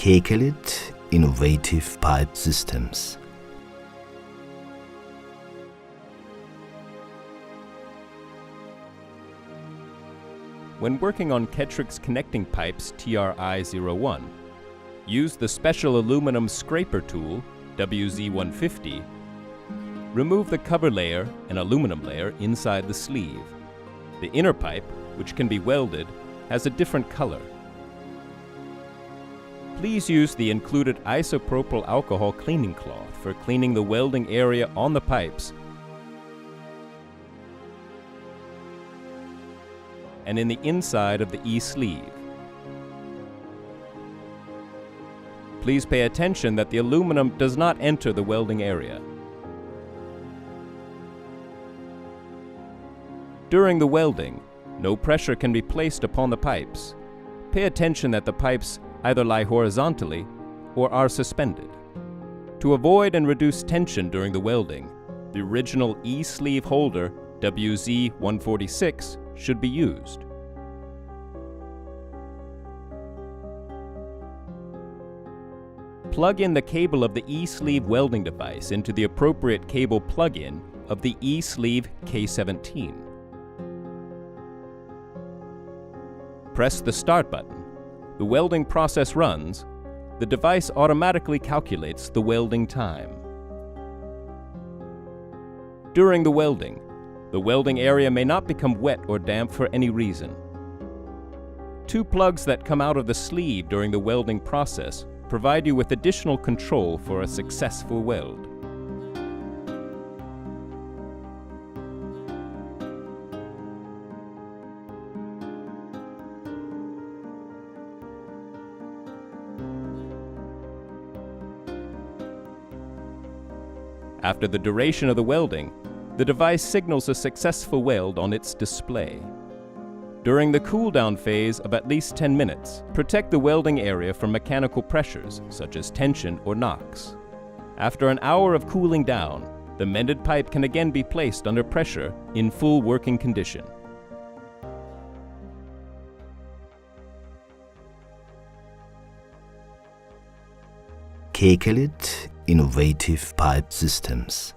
KELIT Innovative Pipe Systems. When working on KETRIX connecting pipes Tri01, use the special aluminum scraper tool WZ140. Remove the cover layer and aluminum layer inside the sleeve. The inner pipe, which can be welded, has a different color. Please use the included isopropyl alcohol cleaning cloth for cleaning the welding area on the pipes and in the inside of the E-sleeve. Please pay attention that the aluminum does not enter the welding area. During the welding, no pressure can be placed upon the pipes. Pay attention that the pipes either lie horizontally or are suspended. To avoid and reduce tension during the welding, the original E-sleeve holder WZ146 should be used. Plug in the cable of the E-sleeve welding device into the appropriate cable plug-in of the E-sleeve K17. Press the start button. The welding process runs. The device automatically calculates the welding time. During the welding area may not become wet or damp for any reason. Two plugs that come out of the sleeve during the welding process provide you with additional control for a successful weld. After the duration of the welding, the device signals a successful weld on its display. During the cool-down phase of at least 10 minutes, protect the welding area from mechanical pressures, such as tension or knocks. After an hour of cooling down, the mended pipe can again be placed under pressure in full working condition. KELIT Innovative Pipe Systems.